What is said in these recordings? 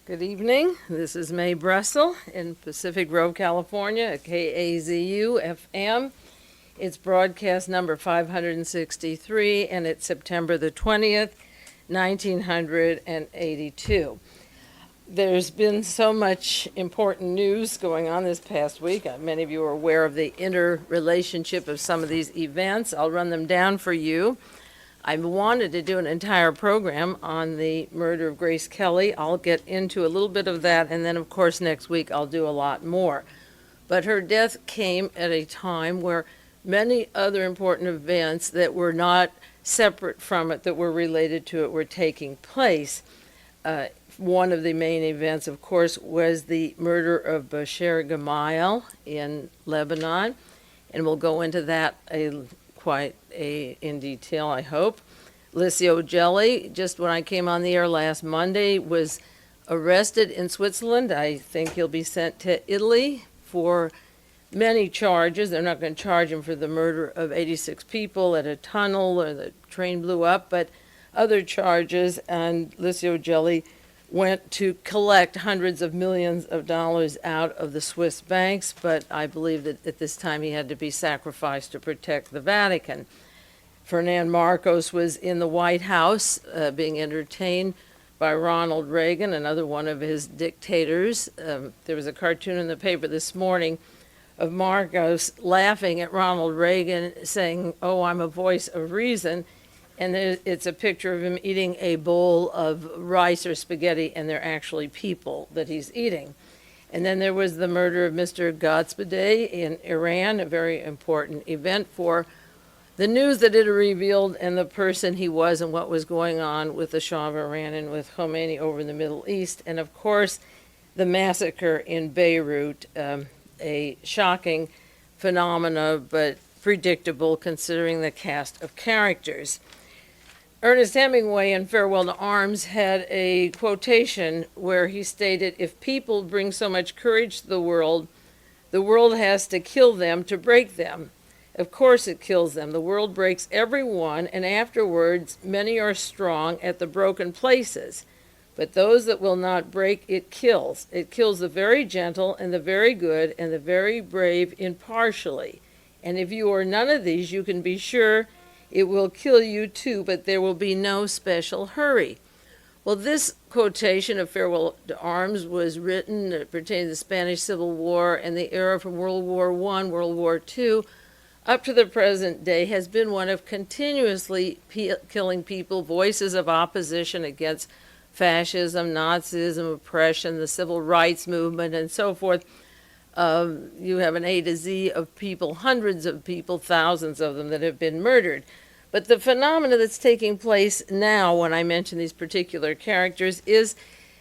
Good evening. This is Mae Brussell in Pacific Grove, California, at KAZU FM. It's broadcast number 563, and it's September the 20th, 1982. There's been so much important news going on this past week. Many of you are aware of the interrelationship of some of these events. I'll run them down for you. I wanted to do an entire program on the murder of Grace Kelly. I'll get into a little bit of that, and then, of course, next week I'll do a lot more. But her death came at a time where many other important events that were not separate from it, that were related to it, were taking place. One of the main events, of course, was the murder of Bashar Gemayel in Lebanon, and we'll go into that in detail, I hope. Licio Gelli, just when I came on the air last Monday, was arrested in Switzerland. I think he'll be sent to Italy for many charges. They're not going to charge him for the murder of 86 people at a tunnel or the train blew up, but other charges, and Licio Gelli went to collect hundreds of millions of dollars out of the Swiss banks, but I believe that at this time he had to be sacrificed to protect the Vatican. Fernand Marcos was in the White House being entertained by Ronald Reagan, another one of his dictators. There was a cartoon in the paper this morning of Marcos laughing at Ronald Reagan, saying, "Oh, I'm a voice of reason." And it's a picture of him eating a bowl of rice or spaghetti, and they're actually people that he's eating. And then there was the murder of Mr. Ghatzadeh in Iran, a very important event for the news that it revealed and the person he was and what was going on with the Shah of Iran and with Khomeini over in the Middle East. And of course, the massacre in Beirut, a shocking phenomena, but predictable considering the cast of characters. Ernest Hemingway in Farewell to Arms had a quotation where he stated, "If people bring so much courage to the world has to kill them to break them. Of course it kills them. The world breaks everyone, and afterwards many are strong at the broken places. But those that will not break, it kills. It kills the very gentle and the very good and the very brave impartially. And if you are none of these, you can be sure it will kill you too, but there will be no special hurry." Well, this quotation of Farewell to Arms was written, it pertained to the Spanish Civil War and the era from World War I, World War II, up to the present day, has been one of continuously killing people, voices of opposition against fascism, Nazism, oppression, the civil rights movement, and so forth. You have an A to Z of people, hundreds of people, thousands of them that have been murdered. But the phenomena that's taking place now, when I mention these particular characters, is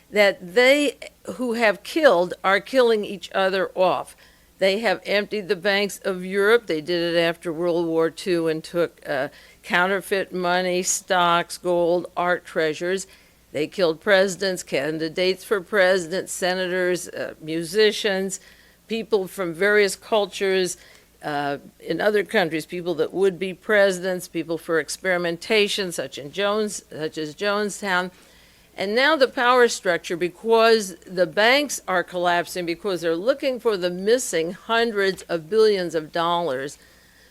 that they who have killed are killing each other off. They have emptied the banks of Europe. They did it after World War II and took counterfeit money, stocks, gold, art treasures. They killed presidents, candidates for president, senators, musicians, people from various cultures in other countries, people that would be presidents, people for experimentation, such as Jonestown. And now the power structure, because the banks are collapsing, because they're looking for the missing hundreds of billions of dollars,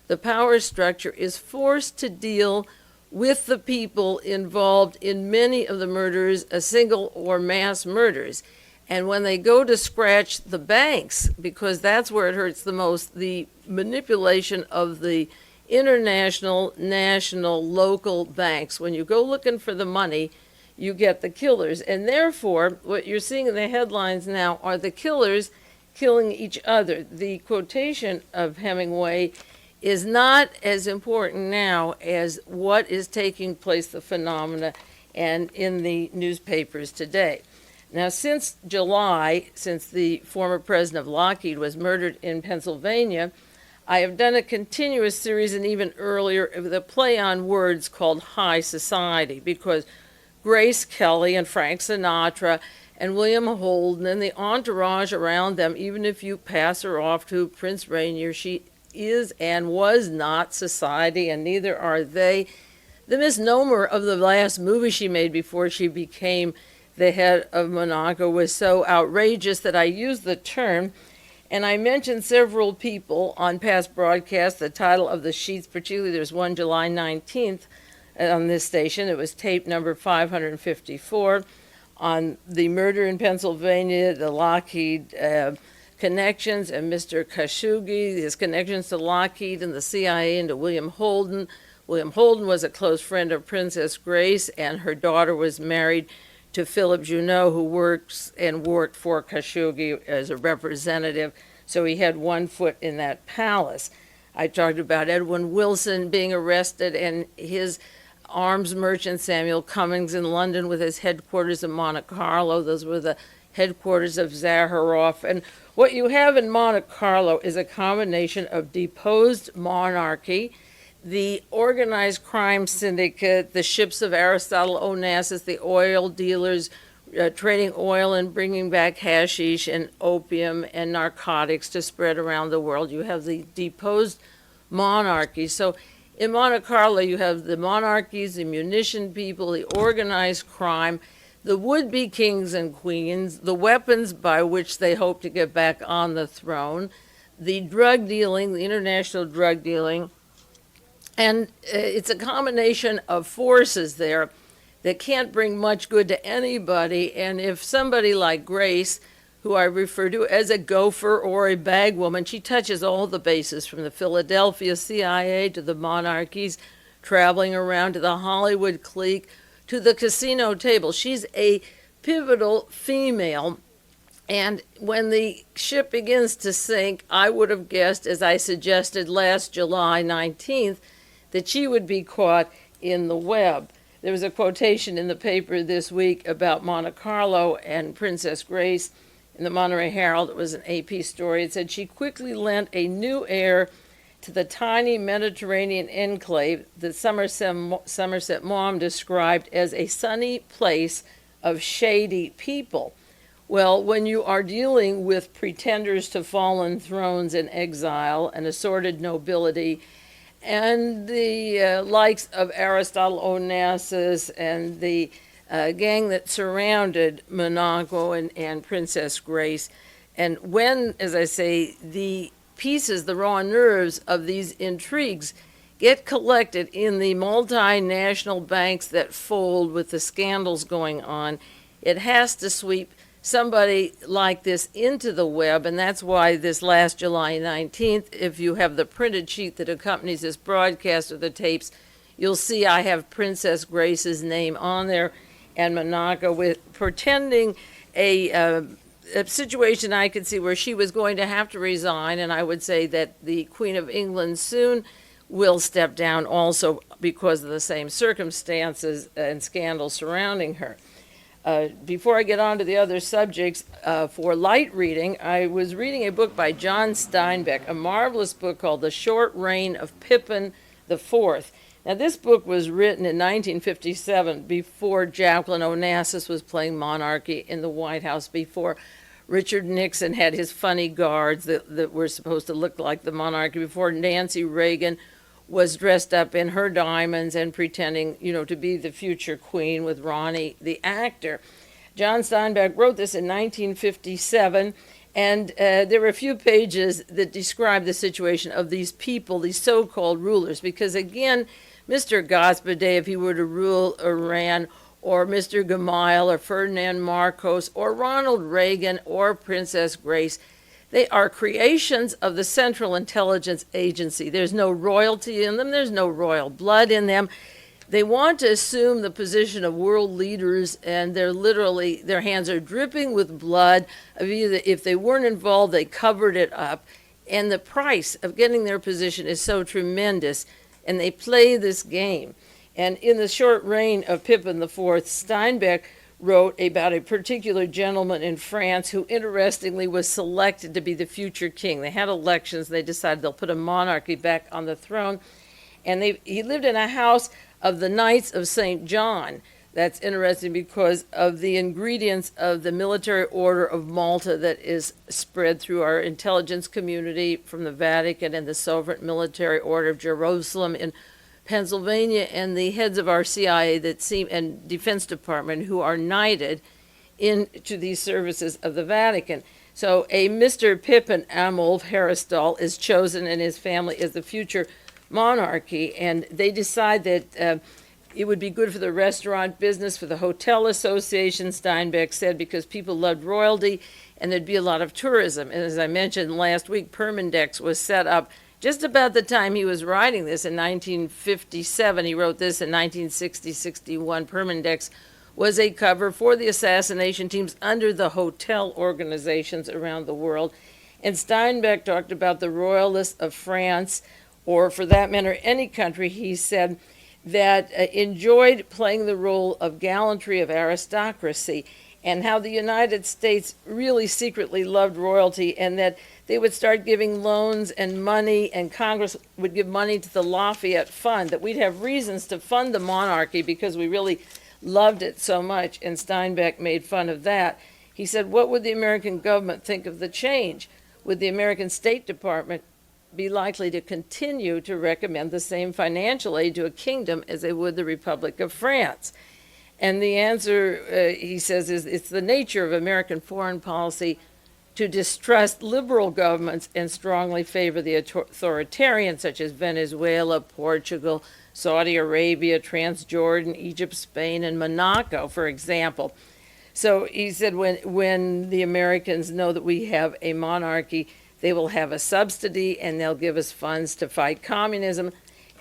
the power structure is forced to deal with the people involved in many of the murders, single or mass murders. And when they go to scratch the banks, because that's where it hurts the most, the manipulation of the international, national, local banks, when you go looking for the money, you get the killers. And therefore, what you're seeing in the headlines now are the killers killing each other. The quotation of Hemingway is not as important now as what is taking place, the phenomena, and in the newspapers today. Now, since July, since the former president of Lockheed was murdered in Pennsylvania, I have done a continuous series, and even earlier, of the play on words called High Society, because Grace Kelly and Frank Sinatra and William Holden and the entourage around them, even if you pass her off to Prince Rainier, she is and was not society, and neither are they. The misnomer of the last movie she made before she became the head of Monaco, was so outrageous that I used the term. And I mentioned several people on past broadcasts. The title of the sheets, particularly there's one July 19th on this station. It was tape number 554 on the murder in Pennsylvania, the Lockheed connections, and Mr. Khashoggi, his connections to Lockheed and the CIA, and to William Holden. William Holden was a close friend of Princess Grace, and her daughter was married to Philip Junot, who worked for Khashoggi as a representative, so he had one foot in that palace. I talked about Edwin Wilson being arrested and his arms merchant Samuel Cummings in London with his headquarters in Monte Carlo. Those were the headquarters of Zaharoff. And what you have in Monte Carlo is a combination of deposed monarchy, the organized crime syndicate, the ships of Aristotle Onassis, the oil dealers trading oil and bringing back hashish and opium and narcotics to spread around the world. You have the deposed monarchy. So in Monte Carlo, you have the monarchies, the munition people, the organized crime, the would-be kings and queens, the weapons by which they hope to get back on the throne, the drug dealing, the international drug dealing. And it's a combination of forces there that can't bring much good to anybody. And if somebody like Grace, who I refer to as a gopher or a bagwoman, she touches all the bases from the Philadelphia CIA to the monarchies, traveling around to the Hollywood clique, to the casino table. She's a pivotal female. And when the ship begins to sink, I would have guessed, as I suggested last July 19th, that she would be caught in the web. There was a quotation in the paper this week about Monte Carlo and Princess Grace in the Monterey Herald. It was an AP story. It said she quickly lent a new air to the tiny Mediterranean enclave that Somerset Maugham described as a sunny place of shady people. Well, when you are dealing with pretenders to fallen thrones in exile and assorted nobility, and the likes of Aristotle Onassis and the gang that surrounded Monaco and Princess Grace, and when, as I say, the pieces, the raw nerves of these intrigues get collected in the multinational banks that fold with the scandals going on, it has to sweep somebody like this into the web. And that's why this last July 19th, if you have the printed sheet that accompanies this broadcast or the tapes, you'll see I have Princess Grace's name on there and Monaco, with pretending a situation I could see where she was going to have to resign, and I would say that the Queen of England soon will step down also because of the same circumstances and scandals surrounding her. Before I get on to the other subjects, for light reading, I was reading a book by John Steinbeck, a marvelous book called The Short Reign of Pippin IV. Now, this book was written in 1957, before Jacqueline Onassis was playing monarchy in the White House, before Richard Nixon had his funny guards that were supposed to look like the monarchy, before Nancy Reagan was dressed up in her diamonds and pretending, to be the future queen with Ronnie, the actor. John Steinbeck wrote this in 1957, and there were a few pages that describe the situation of these people, these so-called rulers, because again, Mr. Gospoday, if he were to rule Iran, or Mr. Gemayel, or Ferdinand Marcos, or Ronald Reagan, or Princess Grace, they are creations of the Central Intelligence Agency. There's no royalty in them. There's no royal blood in them. They want to assume the position of world leaders, and their hands are dripping with blood. If they weren't involved, they covered it up. And the price of getting their position is so tremendous, and they play this game. And in The Short Reign of Pippin IV, Steinbeck wrote about a particular gentleman in France who, interestingly, was selected to be the future king. They had elections. They decided they'll put a monarchy back on the throne. And he lived in a house of the Knights of St. John. That's interesting because of the ingredients of the military order of Malta that is spread through our intelligence community from the Vatican, and the Sovereign Military Order of Jerusalem in Pennsylvania, and the heads of our CIA and Defense Department who are knighted into these services of the Vatican. So a Mr. Pippin Amulf Herresthal is chosen and his family as the future monarchy, and they decide that it would be good for the restaurant business, for the hotel association, Steinbeck said, because people loved royalty and there'd be a lot of tourism. And as I mentioned last week, Permindex was set up just about the time he was writing this in 1957. He wrote this in 1960-61. Permindex was a cover for the assassination teams under the hotel organizations around the world. And Steinbeck talked about the royalists of France, or for that matter, any country, he said, that enjoyed playing the role of gallantry of aristocracy, and how the United States really secretly loved royalty, and that they would start giving loans and money, and Congress would give money to the Lafayette Fund, that we'd have reasons to fund the monarchy because we really loved it so much, and Steinbeck made fun of that. He said, what would the American government think of the change? Would the American State Department be likely to continue to recommend the same financial aid to a kingdom as they would the Republic of France? And the answer, he says, is it's the nature of American foreign policy to distrust liberal governments and strongly favor the authoritarian, such as Venezuela, Portugal, Saudi Arabia, Transjordan, Egypt, Spain, and Monaco, for example. So he said when the Americans know that we have a monarchy, they will have a subsidy and they'll give us funds to fight communism,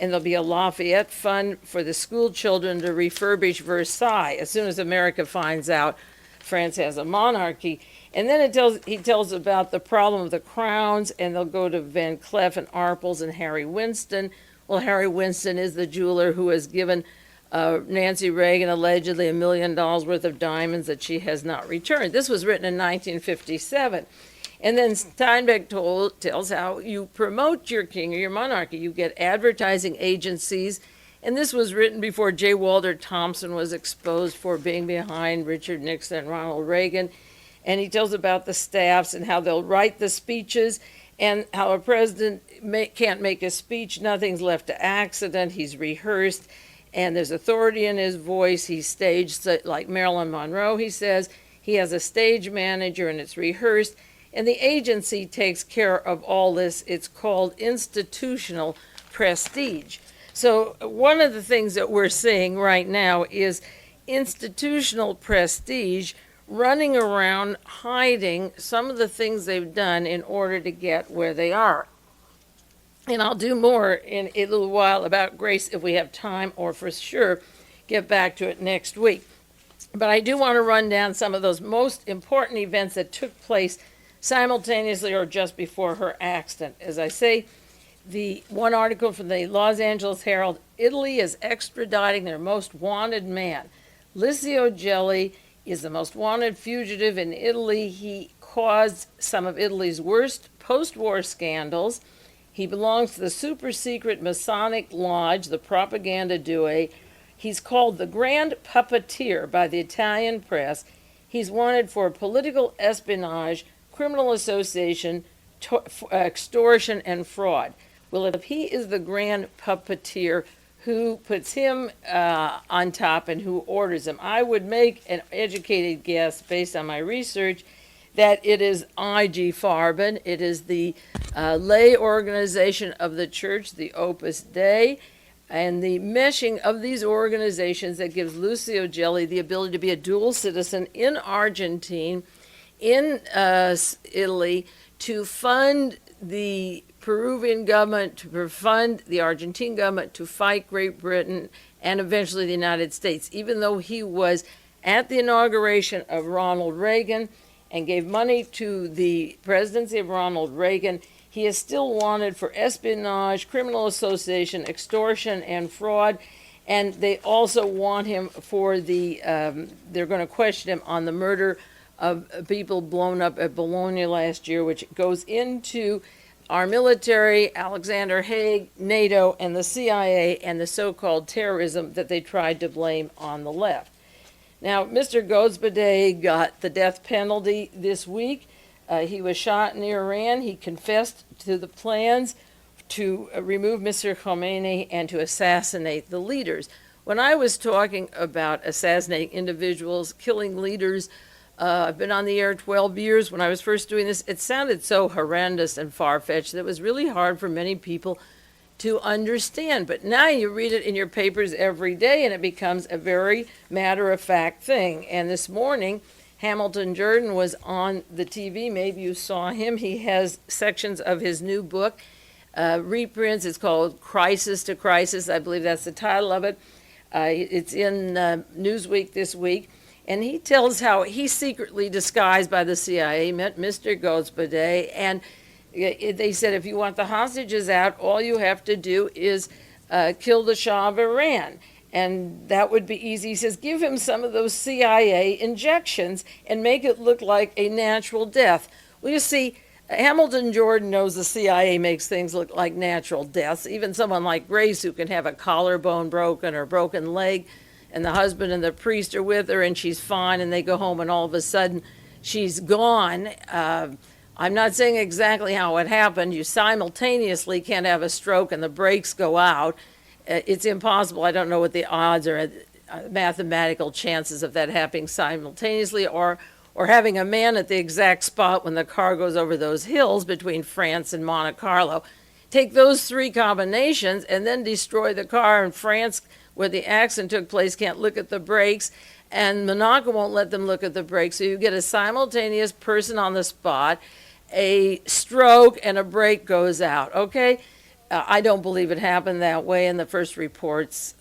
and there'll be a Lafayette Fund for the school children to refurbish Versailles as soon as America finds out France has a monarchy. And then he tells about the problem of the crowns, and they'll go to Van Cleef and Arpels and Harry Winston. Well, Harry Winston is the jeweler who has given Nancy Reagan allegedly $1 million worth of diamonds that she has not returned. This was written in 1957. And then Steinbeck tells how you promote your king or your monarchy. You get advertising agencies, and this was written before J. Walter Thompson was exposed for being behind Richard Nixon and Ronald Reagan. And he tells about the staffs and how they'll write the speeches, and how a president can't make a speech. Nothing's left to accident. He's rehearsed, and there's authority in his voice. He's staged, like Marilyn Monroe, he says. He has a stage manager, and it's rehearsed. And the agency takes care of all this. It's called institutional prestige. So one of the things that we're seeing right now is institutional prestige running around hiding some of the things they've done in order to get where they are. And I'll do more in a little while about Grace if we have time, or for sure get back to it next week. But I do want to run down some of those most important events that took place simultaneously or just before her accident. As I say, the one article from the Los Angeles Herald, Italy is extraditing their most wanted man. Licio Gelli is the most wanted fugitive in Italy. He caused some of Italy's worst post-war scandals. He belongs to the super-secret Masonic Lodge, the Propaganda Due. He's called the Grand Puppeteer by the Italian press. He's wanted for political espionage, criminal association, extortion, and fraud. Well, if he is the Grand Puppeteer, who puts him on top and who orders him? I would make an educated guess based on my research that it is IG Farben. It is the lay organization of the church, the Opus Dei, and the meshing of these organizations that gives Lucio Gelli the ability to be a dual citizen in Argentina, in Italy, to fund the Peruvian government, to fund the Argentine government, to fight Great Britain and eventually the United States. Even though he was at the inauguration of Ronald Reagan and gave money to the presidency of Ronald Reagan, he is still wanted for espionage, criminal association, extortion, and fraud. And they also want him for they're going to question him on the murder of people blown up at Bologna last year, which goes into our military, Alexander Haig, NATO, and the CIA, and the so-called terrorism that they tried to blame on the left. Now, Mr. Ghozbadeh got the death penalty this week. He was shot in Iran. He confessed to the plans to remove Mr. Khomeini and to assassinate the leaders. When I was talking about assassinating individuals, killing leaders, I've been on the air 12 years. When I was first doing this, it sounded so horrendous and far-fetched that it was really hard for many people to understand. But now you read it in your papers every day, and it becomes a very matter-of-fact thing. And this morning, Hamilton Jordan was on the TV. Maybe you saw him. He has sections of his new book, reprints. It's called Crisis to Crisis. I believe that's the title of it. It's in Newsweek this week. And he tells how he secretly disguised by the CIA met Mr. Gospodet, and they said, if you want the hostages out, all you have to do is kill the Shah of Iran. And that would be easy. He says, give him some of those CIA injections and make it look like a natural death. Well, you see, Hamilton Jordan knows the CIA makes things look like natural deaths. Even someone like Grace, who can have a collarbone broken or broken leg, and the husband and the priest are with her, and she's fine, and they go home, and all of a sudden she's gone. I'm not saying exactly how it happened. You simultaneously can't have a stroke and the brakes go out. It's impossible. I don't know what the odds are, mathematical chances of that happening simultaneously, or having a man at the exact spot when the car goes over those hills between France and Monte Carlo. Take those three combinations and then destroy the car in France where the accident took place, can't look at the brakes, and Monaco won't let them look at the brakes. So you get a simultaneous person on the spot, a stroke, and a brake goes out, okay? I don't believe it happened that way. In the first reports,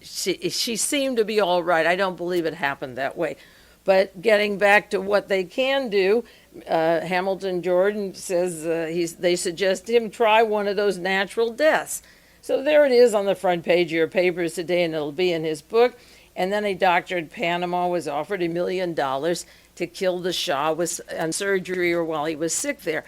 she seemed to be all right. I don't believe it happened that way. But getting back to what they can do, Hamilton Jordan says they suggest him try one of those natural deaths. So there it is on the front page of your papers today, and it'll be in his book. And then a doctor in Panama was offered $1 million to kill the Shah on surgery or while he was sick there.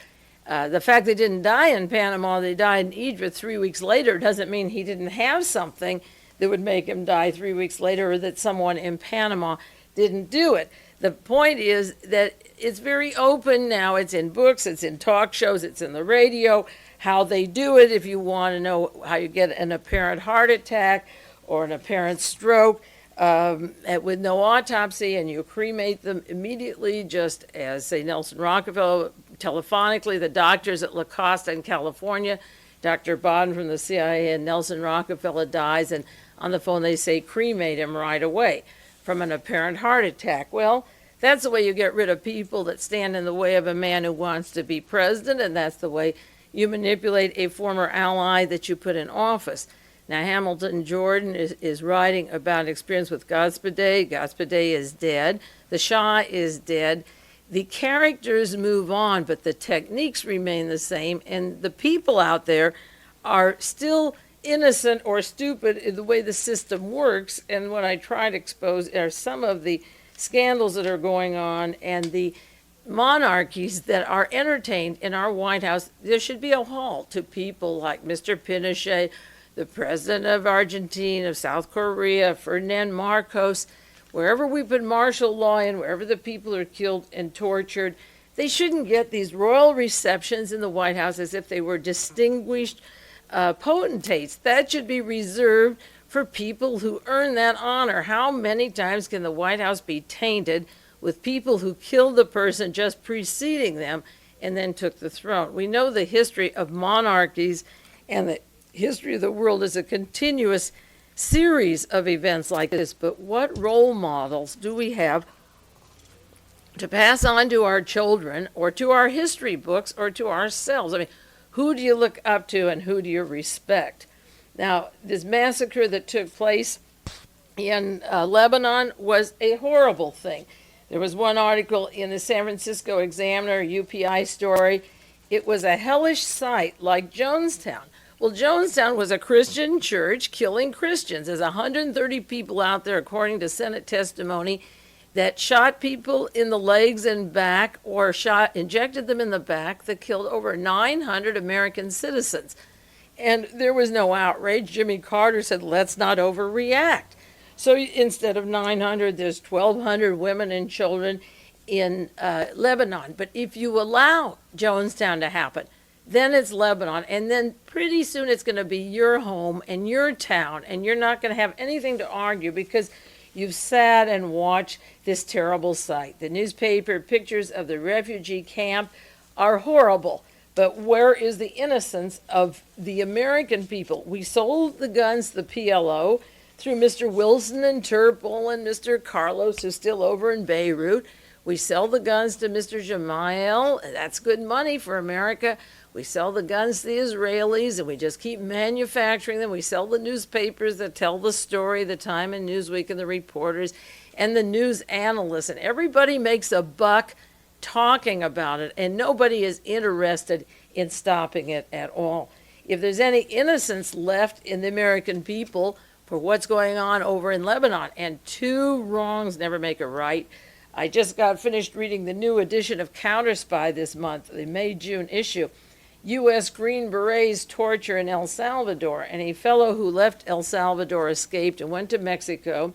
The fact they didn't die in Panama, they died in Egypt 3 weeks later, doesn't mean he didn't have something that would make him die 3 weeks later, or that someone in Panama didn't do it. The point is that it's very open now. It's in books, it's in talk shows, it's in the radio, how they do it. If you want to know how you get an apparent heart attack or an apparent stroke with no autopsy, and you cremate them immediately, just as, say, Nelson Rockefeller, telephonically, the doctors at La Costa in California, Dr. Bodden from the CIA and Nelson Rockefeller dies, and on the phone they say cremate him right away from an apparent heart attack. Well, that's the way you get rid of people that stand in the way of a man who wants to be president, and that's the way you manipulate a former ally that you put in office. Now, Hamilton Jordan is writing about an experience with Gospodet. Gospodet is dead. The Shah is dead. The characters move on, but the techniques remain the same, and the people out there are still innocent or stupid in the way the system works. And what I try to expose are some of the scandals that are going on and the monarchies that are entertained in our White House. There should be a halt to people like Mr. Pinochet, the president of Argentina, of South Korea, Ferdinand Marcos. Wherever we put martial law in, wherever the people are killed and tortured, they shouldn't get these royal receptions in the White House as if they were distinguished potentates. That should be reserved for people who earn that honor. How many times can the White House be tainted with people who killed the person just preceding them and then took the throne? We know the history of monarchies, and the history of the world is a continuous series of events like this. But what role models do we have to pass on to our children, or to our history books, or to ourselves? I mean, who do you look up to and who do you respect? Now, this massacre that took place in Lebanon was a horrible thing. There was one article in the San Francisco Examiner, UPI story. It was a hellish sight like Jonestown. Well, Jonestown was a Christian church killing Christians. There's 130 people out there, according to Senate testimony, that shot people in the legs and back, or injected them in the back, that killed over 900 American citizens. And there was no outrage. Jimmy Carter said, let's not overreact. So instead of 900, there's 1,200 women and children in Lebanon. But if you allow Jonestown to happen, then it's Lebanon, and then pretty soon it's going to be your home and your town, and you're not going to have anything to argue, because You've sat and watched this terrible sight. The newspaper pictures of the refugee camp are horrible. But where is the innocence of the American people? We sold the guns to the PLO through Mr. Wilson and Turple and Mr. Carlos, who's still over in Beirut. We sell the guns to Mr. Jamal. That's good money for America. We sell the guns to the Israelis, and we just keep manufacturing them. We sell the newspapers that tell the story, the Time and Newsweek and the reporters and the news analysts. And everybody makes a buck talking about it, and nobody is interested in stopping it at all. If there's any innocence left in the American people for what's going on over in Lebanon, and two wrongs never make a right. I just got finished reading the new edition of Counterspy this month, the May-June issue. U.S. Green Berets torture in El Salvador, and a fellow who left El Salvador escaped and went to Mexico.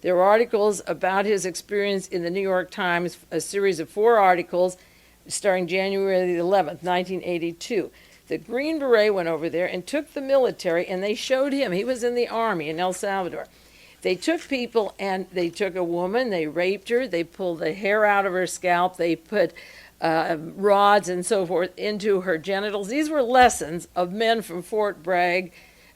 There are articles about his experience in the New York Times, a series of 4 articles starting January the 11th, 1982. The Green Beret went over there and took the military, and they showed him. He was in the army in El Salvador. They took people, and they took a woman, they raped her, they pulled the hair out of her scalp, they put rods and so forth into her genitals. These were lessons of men from Fort Bragg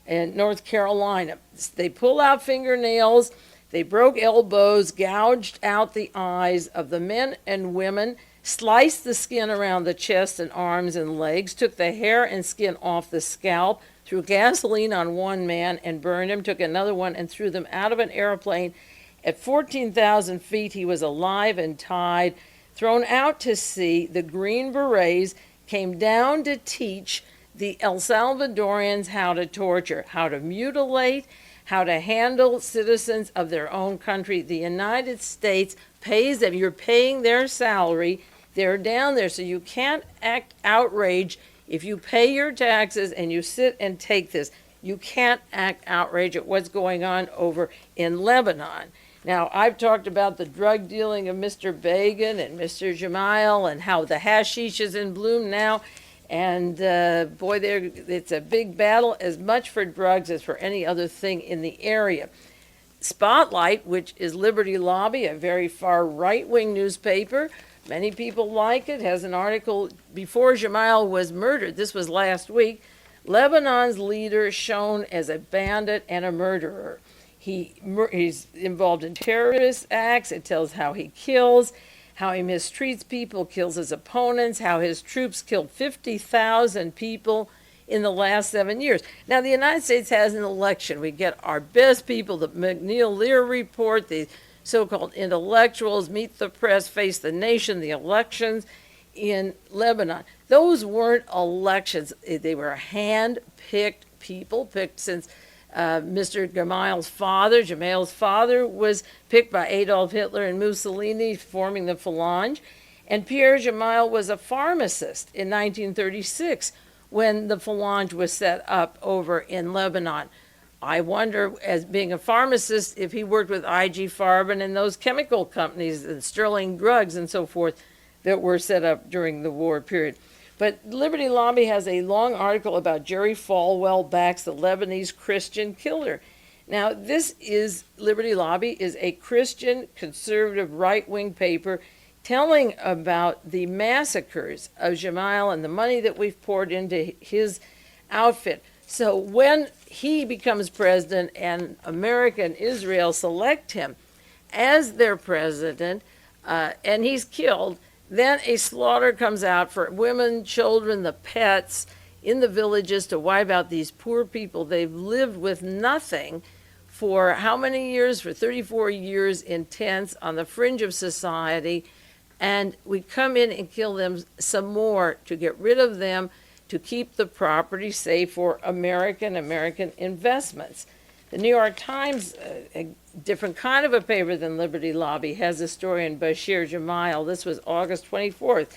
in North Carolina. They pulled out fingernails, they broke elbows, gouged out the eyes of the men and women, sliced the skin around the chest and arms and legs, took the hair and skin off the scalp, threw gasoline on one man and burned him, took another one and threw them out of an airplane. At 14,000 feet, he was alive and tied, thrown out to sea. The Green Berets came down to teach the El Salvadorians how to torture, how to mutilate, how to handle citizens of their own country. The United States pays them. You're paying their salary. They're down there, so you can't act outrage. If you pay your taxes and you sit and take this, you can't act outrage at what's going on over in Lebanon. Now, I've talked about the drug dealing of Mr. Begin and Mr. Jamal and how the hashish is in bloom now. And boy, it's a big battle, as much for drugs as for any other thing in the area. Spotlight, which is Liberty Lobby, a very far right-wing newspaper. Many people like it, has an article before Jamal was murdered. This was last week. Lebanon's leader shown as a bandit and a murderer. He's involved in terrorist acts. It tells how he kills, how he mistreats people, kills his opponents, how his troops killed 50,000 people in the last 7 years. Now, the United States has an election. We get our best people, the McNeil-Lear report, the so-called intellectuals, meet the press, face the nation, the elections in Lebanon. Those weren't elections. They were hand-picked people, picked since Mr. Jamal's father was picked by Adolf Hitler and Mussolini, forming the Phalange. And Pierre Jamal was a pharmacist in 1936 when the Phalange was set up over in Lebanon. I wonder, as being a pharmacist, if he worked with IG Farben and those chemical companies and Sterling Drugs and so forth that were set up during the war period. But Liberty Lobby has a long article about Jerry Falwell backs the Lebanese Christian killer. Now, this is, Liberty Lobby is a Christian conservative right-wing paper telling about the massacres of Jamal and the money that we've poured into his outfit. So when he becomes president and America and Israel select him as their president, and he's killed, then a slaughter comes out for women, children, the pets in the villages to wipe out these poor people. They've lived with nothing for how many years? For 34 years in tents on the fringe of society. And we come in and kill them some more to get rid of them, to keep the property safe for American investments. The New York Times, a different kind of a paper than Liberty Lobby, has a story in Bashir Jamal. This was August 24th,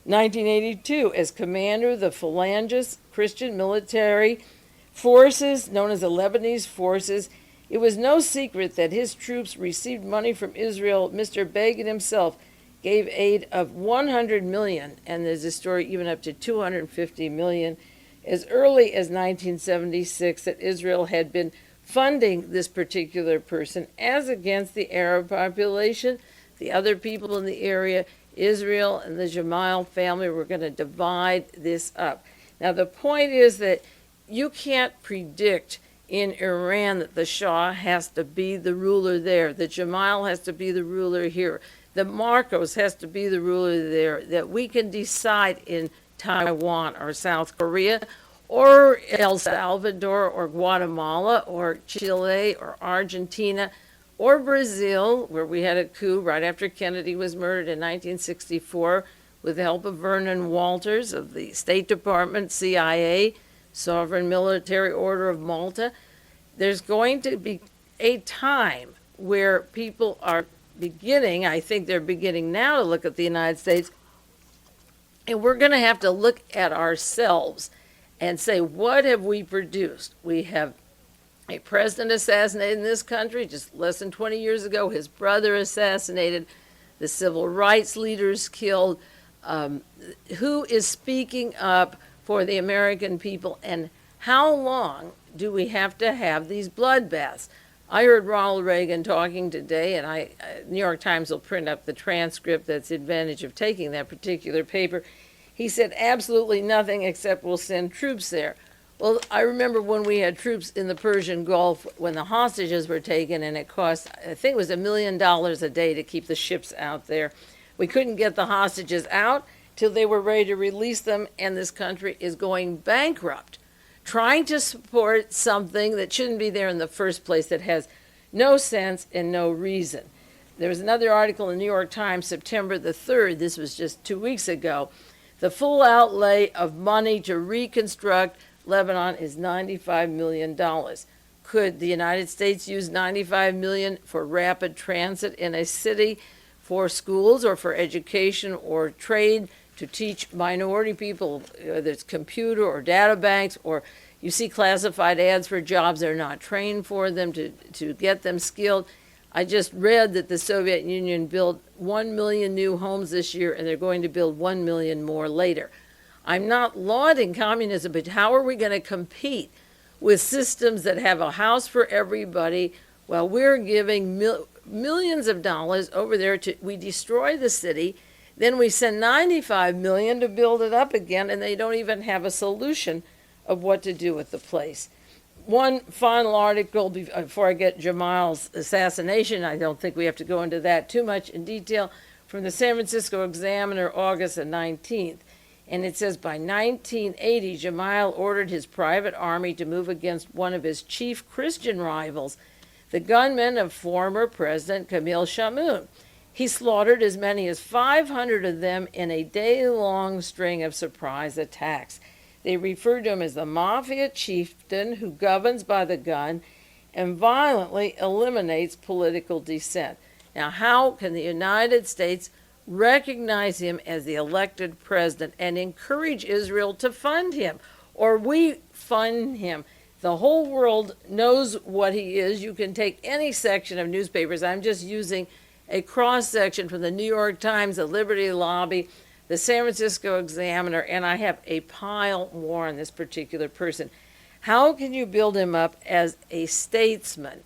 1982, as commander of the Phalangist Christian military forces, known as the Lebanese forces. It was no secret that his troops received money from Israel. Mr. Begin himself gave aid of $100 million, and there's a story even up to $250 million, as early as 1976, that Israel had been funding this particular person as against the Arab population, the other people in the area. Israel and the Jamal family were going to divide this up. Now, the point is that you can't predict in Iran that the Shah has to be the ruler there, that Jamal has to be the ruler here, that Marcos has to be the ruler there, that we can decide in Taiwan or South Korea or El Salvador or Guatemala or Chile or Argentina or Brazil, where we had a coup right after Kennedy was murdered in 1964 with the help of Vernon Walters of the State Department, CIA, Sovereign Military Order of Malta. There's going to be a time where people are beginning, I think they're beginning now to look at the United States, and we're going to have to look at ourselves and say, what have we produced? We have a president assassinated in this country just less than 20 years ago, his brother assassinated, the civil rights leaders killed. Who is speaking up for the American people, and how long do we have to have these bloodbaths? I heard Ronald Reagan talking today, and New York Times will print up the transcript. That's the advantage of taking that particular paper. He said absolutely nothing except we'll send troops there. Well, I remember when we had troops in the Persian Gulf when the hostages were taken, and it cost, I think it was $1 million a day to keep the ships out there. We couldn't get the hostages out till they were ready to release them, and this country is going bankrupt, trying to support something that shouldn't be there in the first place, that has no sense and no reason. There was another article in the New York Times, September the 3rd, this was just 2 weeks ago. The full outlay of money to reconstruct Lebanon is $95 million. Could the United States use $95 million for rapid transit in a city, for schools or for education or trade, to teach minority people, whether it's computer or data banks, or you see classified ads for jobs they're not trained for them, to get them skilled? I just read that the Soviet Union built 1 million new homes this year, and they're going to build 1 million more later. I'm not lauding communism, but how are we going to compete with systems that have a house for everybody while we're giving millions of dollars over there we destroy the city, then we send $95 million to build it up again, and they don't even have a solution of what to do with the place. One final article before I get Jamal's assassination, I don't think we have to go into that too much in detail, from the San Francisco Examiner, August the 19th. And it says, by 1980, Jamal ordered his private army to move against one of his chief Christian rivals, the gunmen of former President Camille Chamoun. He slaughtered as many as 500 of them in a day-long string of surprise attacks. They refer to him as the mafia chieftain who governs by the gun and violently eliminates political dissent. Now, how can the United States recognize him as the elected president and encourage Israel to fund him, or we fund him? The whole world knows what he is. You can take any section of newspapers. I'm just using a cross-section from the New York Times, the Liberty Lobby, the San Francisco Examiner, and I have a pile more on this particular person. How can you build him up as a statesman?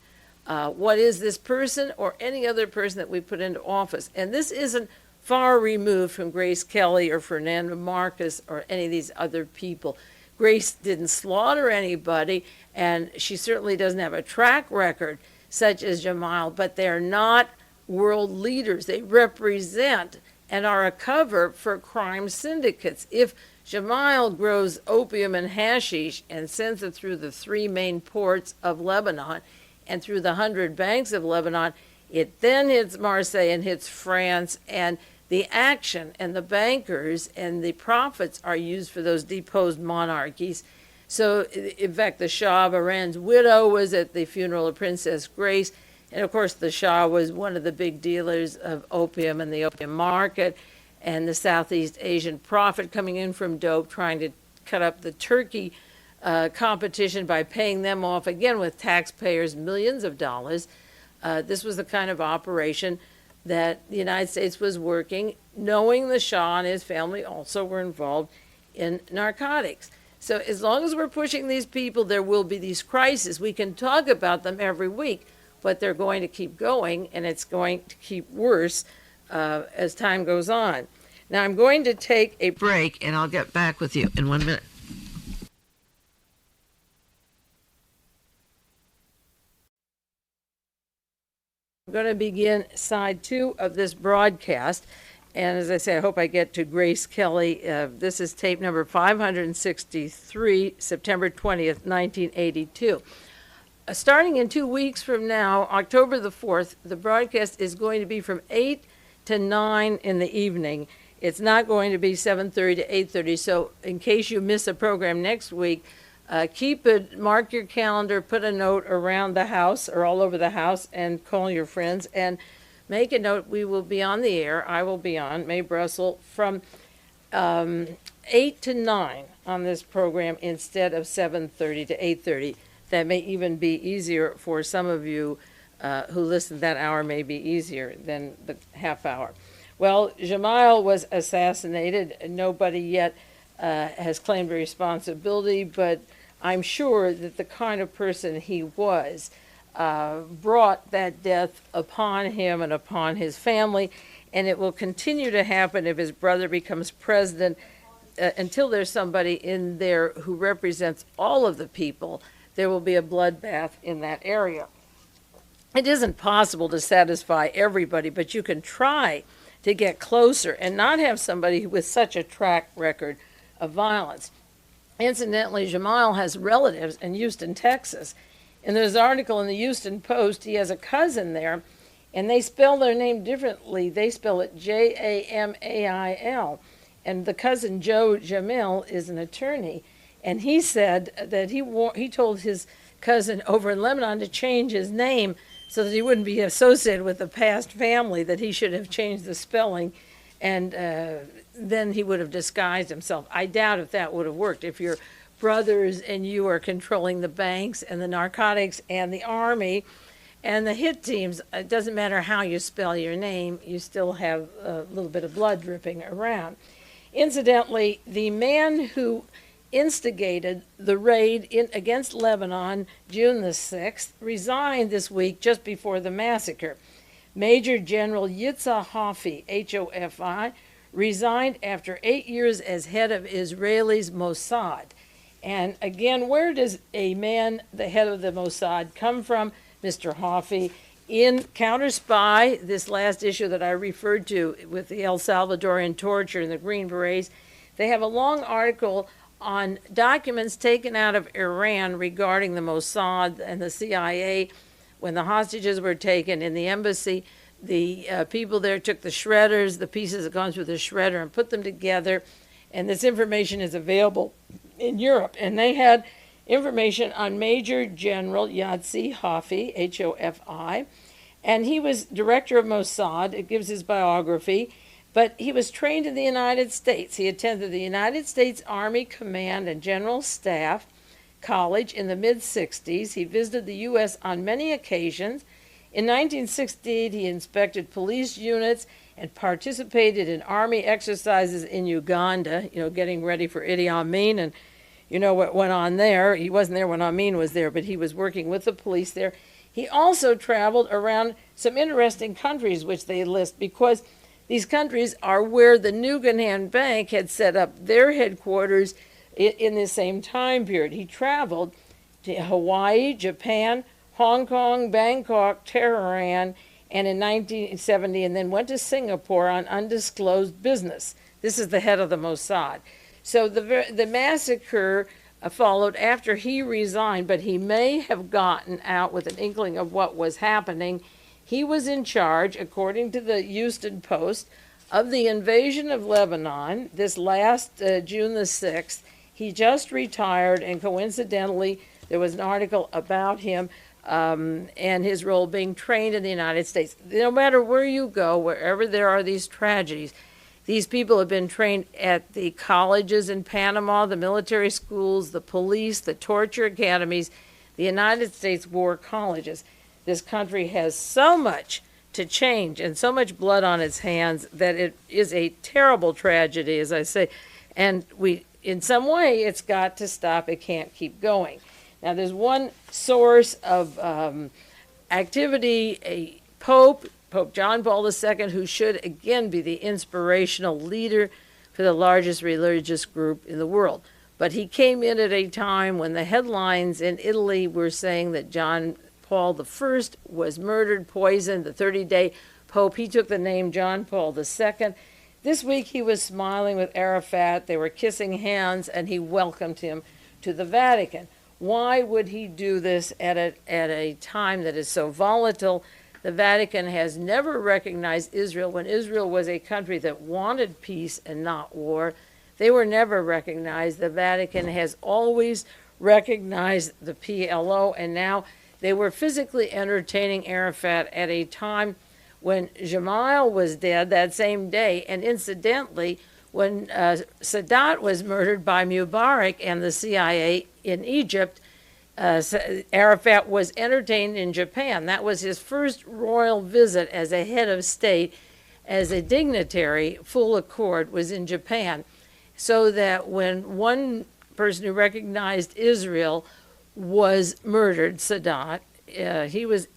What is this person or any other person that we put into office? And this isn't far removed from Grace Kelly or Fernando Marcos or any of these other people. Grace didn't slaughter anybody, and she certainly doesn't have a track record such as Jamal, but they're not world leaders. They represent and are a cover for crime syndicates. If Jamal grows opium and hashish and sends it through the 3 main ports of Lebanon and through the 100 banks of Lebanon, it then hits Marseille and hits France, and the action and the bankers and the profits are used for those deposed monarchies. So, in fact, the Shah of Iran's widow was at the funeral of Princess Grace, and of course the Shah was one of the big dealers of opium in the opium market, and the Southeast Asian profit coming in from dope, trying to cut up the Turkey competition by paying them off, again with taxpayers, millions of dollars. This was the kind of operation that the United States was working, knowing the Shah and his family also were involved in narcotics. So as long as we're pushing these people, there will be these crises. We can talk about them every week, but they're going to keep going, and it's going to keep worse as time goes on. Now, I'm going to take a break, and I'll get back with you in 1 minute. I'm going to begin side 2 of this broadcast. And as I say, I hope I get to Grace Kelly. This is tape number 563, September 20th, 1982. Starting in 2 weeks from now, October the 4th, the broadcast is going to be from 8 to 9 in the evening. It's not going to be 7:30 to 8:30. So in case you miss a program next week, keep it, mark your calendar, put a note around the house or all over the house, and call your friends. And make a note, we will be on the air. I will be on, Mae Brussell, from 8 to 9 on this program instead of 7:30 to 8:30. That may even be easier for some of you who listen. That hour may be easier than the half hour. Well, Jamal was assassinated. Nobody yet has claimed responsibility, but I'm sure that the kind of person he was brought that death upon him and upon his family, and it will continue to happen if his brother becomes president until there's somebody in there who represents all of the people. There will be a bloodbath in that area. It isn't possible to satisfy everybody, but you can try to get closer and not have somebody with such a track record of violence. Incidentally, Jamal has relatives in Houston, Texas. And there's an article in the Houston Post. He has a cousin there, and they spell their name differently. They spell it Jamail. And the cousin, Joe Jamil, is an attorney. And he said that he told his cousin over in Lebanon to change his name so that he wouldn't be associated with the past family, that he should have changed the spelling, and then he would have disguised himself. I doubt if that would have worked. If your brothers and you are controlling the banks and the narcotics and the army and the hit teams, it doesn't matter how you spell your name, you still have a little bit of blood dripping around. Incidentally, the man who instigated the raid against Lebanon, June the 6th, resigned this week just before the massacre. Major General Yitzhak Hofi, Hofi, resigned after 8 years as head of Israel's Mossad. And again, where does a man, the head of the Mossad, come from? Mr. Hofi, in Counter Spy, this last issue that I referred to with the El Salvadorian torture and the Green Berets, they have a long article on documents taken out of Iran regarding the Mossad and the CIA. When the hostages were taken in the embassy, the people there took the shredders, the pieces had gone through the shredder and put them together, and this information is available in Europe. And they had information on Major General Yitzhak Hofi, Hofi, and he was director of Mossad. It gives his biography. But he was trained in the United States. He attended the United States Army Command and General Staff College in the mid-60s. He visited the U.S. on many occasions. In 1968, he inspected police units and participated in Army exercises in Uganda, getting ready for Idi Amin, and you know what went on there. He wasn't there when Amin was there, but he was working with the police there. He also traveled around some interesting countries, which they list, because these countries are where the Nuganan Bank had set up their headquarters in the same time period. He traveled to Hawaii, Japan, Hong Kong, Bangkok, Tehran, and in 1970, and then went to Singapore on undisclosed business. This is the head of the Mossad. So the massacre followed after he resigned, but he may have gotten out with an inkling of what was happening. He was in charge, according to the Houston Post, of the invasion of Lebanon this last June the 6th. He just retired, and coincidentally, there was an article about him and his role being trained in the United States. No matter where you go, wherever there are these tragedies, these people have been trained at the colleges in Panama, the military schools, the police, the torture academies, the United States war colleges. This country has so much to change and so much blood on its hands that it is a terrible tragedy, as I say. And we in some way, it's got to stop. It can't keep going. Now, there's one source of activity, a Pope John Paul II, who should again be the inspirational leader for the largest religious group in the world. But he came in at a time when the headlines in Italy were saying that John Paul I was murdered, poisoned, the 30-day Pope. He took the name John Paul II. This week he was smiling with Arafat. They were kissing hands, and he welcomed him to the Vatican. Why would he do this at a time that is so volatile? The Vatican has never recognized Israel when Israel was a country that wanted peace and not war. They were never recognized. The Vatican has always recognized the PLO, and now they were physically entertaining Arafat at a time when Jamal was dead that same day, and incidentally, when Sadat was murdered by Mubarak and the CIA in Egypt, Arafat was entertained in Japan. That was his first royal visit as a head of state, as a dignitary. Full accord was in Japan, so that when one person who recognized Israel was murdered, Sadat,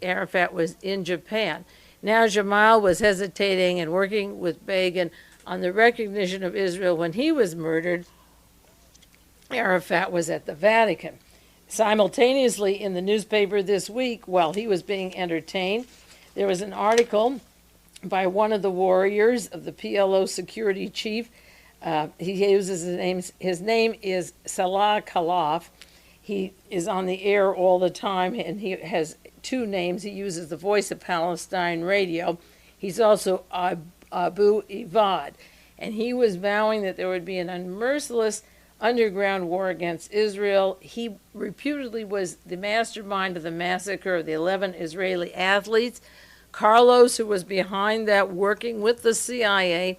Arafat was in Japan. Now Jamal was hesitating and working with Begin on the recognition of Israel. When he was murdered, Arafat was at the Vatican. Simultaneously, in the newspaper this week, while he was being entertained, there was an article by one of the warriors of the PLO security chief. He uses his name. His name is Salah Khalaf. He is on the air all the time, and he has two names. He uses the Voice of Palestine radio. He's also Abu Ivad, and he was vowing that there would be an unmerciless underground war against Israel. He reputedly was the mastermind of the massacre of the 11 Israeli athletes. Carlos, who was behind that, working with the CIA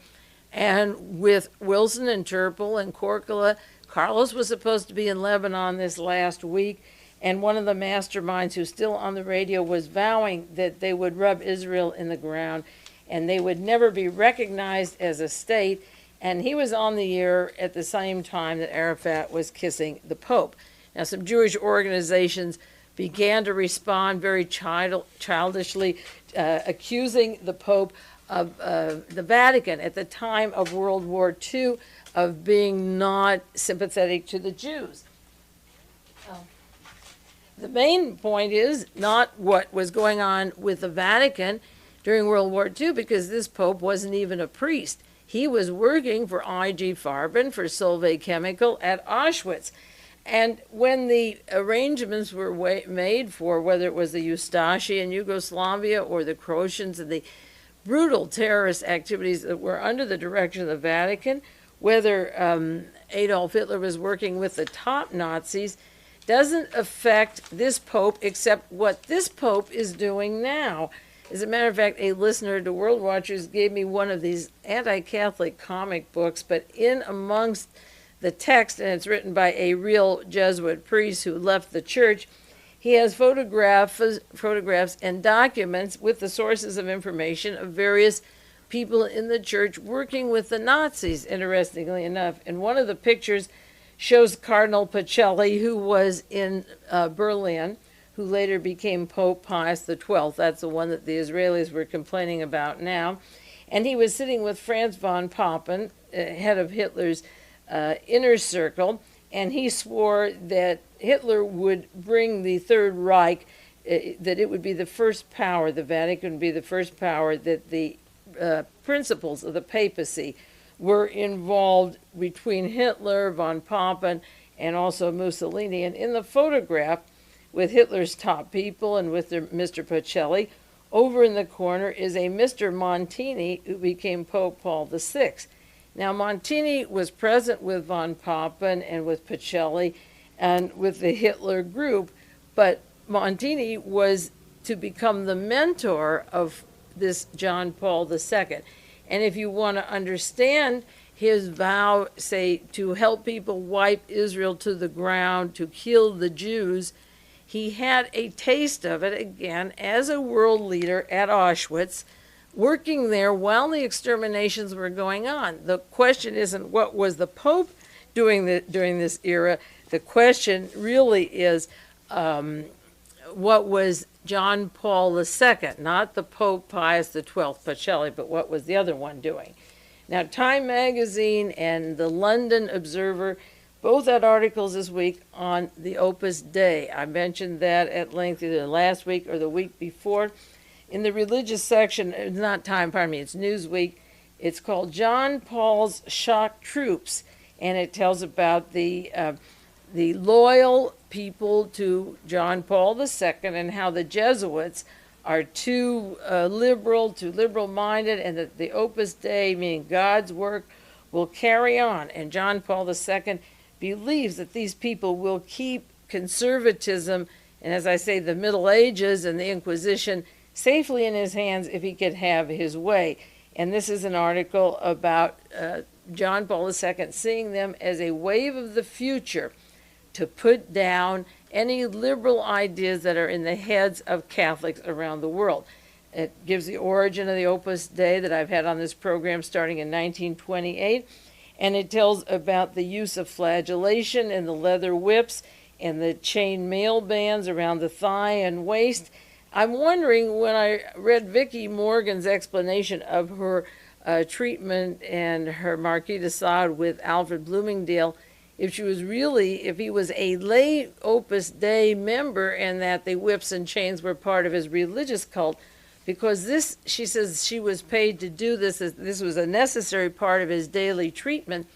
and with Wilson and Turpel and Korkala. Carlos was supposed to be in Lebanon this last week, and one of the masterminds who's still on the radio was vowing that they would rub Israel in the ground and they would never be recognized as a state. And he was on the air at the same time that Arafat was kissing the Pope. Now, some Jewish organizations began to respond very childishly, accusing the Pope of the Vatican at the time of World War II of being not sympathetic to the Jews. The main point is not what was going on with the Vatican during World War II, because this Pope wasn't even a priest. He was working for I.G. Farben, for Solvay Chemical at Auschwitz. And when the arrangements were made for whether it was the Ustashi in Yugoslavia or the Croatians and the brutal terrorist activities that were under the direction of the Vatican, whether Adolf Hitler was working with the top Nazis, doesn't affect this Pope except what this Pope is doing now. As a matter of fact, a listener to World Watchers gave me one of these anti-Catholic comic books, but in amongst the text, and it's written by a real Jesuit priest who left the church, he has photographs and documents with the sources of information of various people in the church working with the Nazis, interestingly enough. And one of the pictures shows Cardinal Pacelli, who was in Berlin, who later became Pope Pius XII. That's the one that the Israelis were complaining about now. And he was sitting with Franz von Papen, head of Hitler's inner circle, and he swore that Hitler would bring the Third Reich, that it would be the first power, the Vatican would be the first power, that the principles of the papacy were involved between Hitler, von Papen, and also Mussolini. And in the photograph, with Hitler's top people and with Mr. Pacelli, over in the corner is a Mr. Montini, who became Pope Paul VI. Now, Montini was present with von Papen and with Pacelli and with the Hitler group, but Montini was to become the mentor of this John Paul II. And if you want to understand his vow, say, to help people wipe Israel to the ground, to kill the Jews, he had a taste of it again as a world leader at Auschwitz, working there while the exterminations were going on. The question isn't what was the Pope during this era. The question really is, what was John Paul II, not the Pope Pius XII Pacelli, but what was the other one doing? Now, Time Magazine and the London Observer both had articles this week on the Opus Dei. I mentioned that at length either last week or the week before. In the religious section, it's not Time, pardon me, it's Newsweek. It's called John Paul's Shock Troops, and it tells about the loyal people to John Paul II and how the Jesuits are too liberal-minded, and that the Opus Dei, meaning God's work, will carry on. And John Paul II believes that these people will keep conservatism, and as I say, the Middle Ages and the Inquisition, safely in his hands if he could have his way. And this is an article about John Paul II seeing them as a wave of the future to put down any liberal ideas that are in the heads of Catholics around the world. It gives the origin of the Opus Dei that I've had on this program starting in 1928, and it tells about the use of flagellation and the leather whips and the chain mail bands around the thigh and waist. I'm wondering, when I read Vicki Morgan's explanation of her treatment and her Marquis de Sade with Alfred Bloomingdale, if he was a lay Opus Dei member, and that the whips and chains were part of his religious cult, because this, she says, she was paid to do this. This was a necessary part of his daily treatment.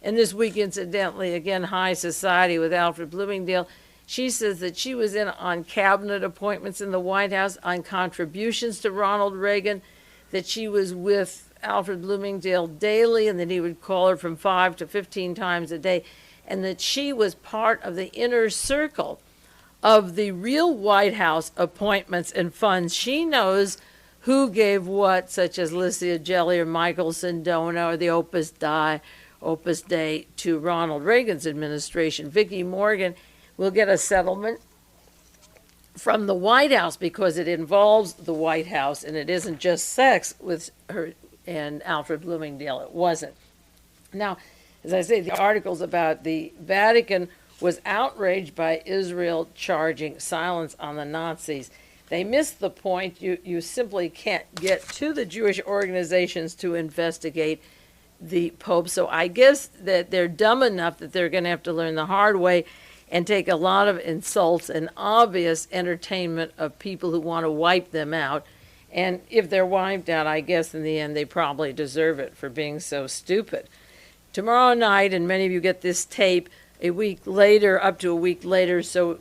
And this week, incidentally, again, high society with Alfred Bloomingdale. She says that she was in on cabinet appointments in the White House, on contributions to Ronald Reagan, that she was with Alfred Bloomingdale daily, and that he would call her from 5 to 15 times a day, and that she was part of the inner circle of the real White House appointments and funds. She knows who gave what, such as Lycia Jelly or Michael Sindona or the Opus Dei to Ronald Reagan's administration. Vicki Morgan will get a settlement from the White House because it involves the White House, and it isn't just sex with her and Alfred Bloomingdale. It wasn't. Now, as I say, the articles about the Vatican was outraged by Israel charging silence on the Nazis. They missed the point. You simply can't get to the Jewish organizations to investigate the Pope. So I guess that they're dumb enough that they're going to have to learn the hard way and take a lot of insults and obvious entertainment of people who want to wipe them out. And if they're wiped out, I guess in the end they probably deserve it for being so stupid. Tomorrow night, and many of you get this tape a week later, up to a week later, so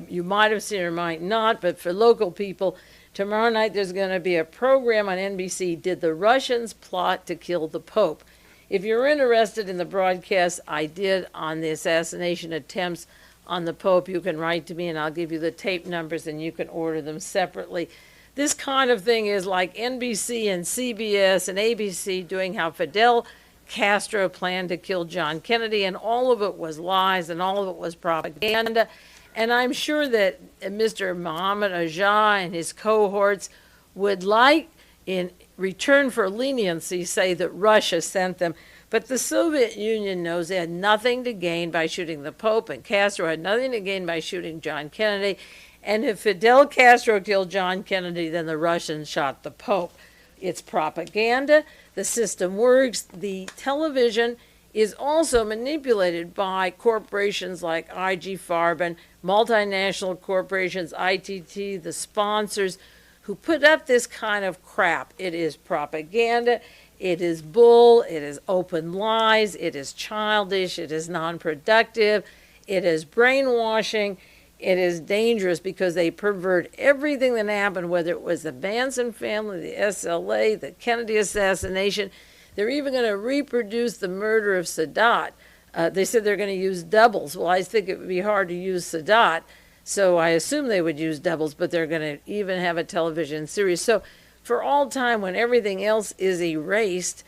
you might have seen it or might not, but for local people, tomorrow night there's going to be a program on NBC, Did the Russians Plot to Kill the Pope? If you're interested in the broadcast I did on the assassination attempts on the Pope, you can write to me and I'll give you the tape numbers and you can order them separately. This kind of thing is like NBC and CBS and ABC doing how Fidel Castro planned to kill John Kennedy, and all of it was lies and all of it was propaganda. And I'm sure that Mr. Mohammed Agca and his cohorts would like, in return for leniency, say that Russia sent them. But the Soviet Union knows they had nothing to gain by shooting the Pope, and Castro had nothing to gain by shooting John Kennedy. And if Fidel Castro killed John Kennedy, then the Russians shot the Pope. It's propaganda. The system works. The television is also manipulated by corporations like IG Farben, multinational corporations, ITT, the sponsors, who put up this kind of crap. It is propaganda. It is bull. It is open lies. It is childish. It is non-productive. It is brainwashing. It is dangerous because they pervert everything that happened, whether it was the Manson family, the SLA, the Kennedy assassination. They're even going to reproduce the murder of Sadat. They said they're going to use doubles. Well, I think it would be hard to use Sadat, so I assume they would use doubles, but they're going to even have a television series. So for all time, when everything else is erased,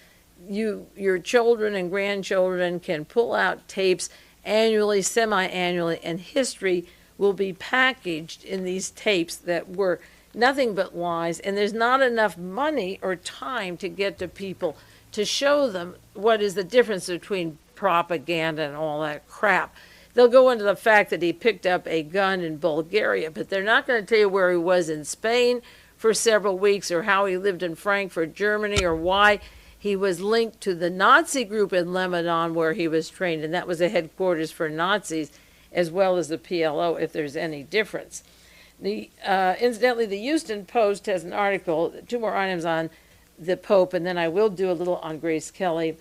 your children and grandchildren can pull out tapes annually, semi-annually, and history will be packaged in these tapes that were nothing but lies, and there's not enough money or time to get to people to show them what is the difference between propaganda and all that crap. They'll go into the fact that he picked up a gun in Bulgaria, but they're not going to tell you where he was in Spain for several weeks, or how he lived in Frankfurt, Germany, or why he was linked to the Nazi group in Lebanon where he was trained, and that was the headquarters for Nazis as well as the PLO, if there's any difference. Incidentally, the Houston Post has an article, 2 more items on the Pope, and then I will do a little on Grace Kelly.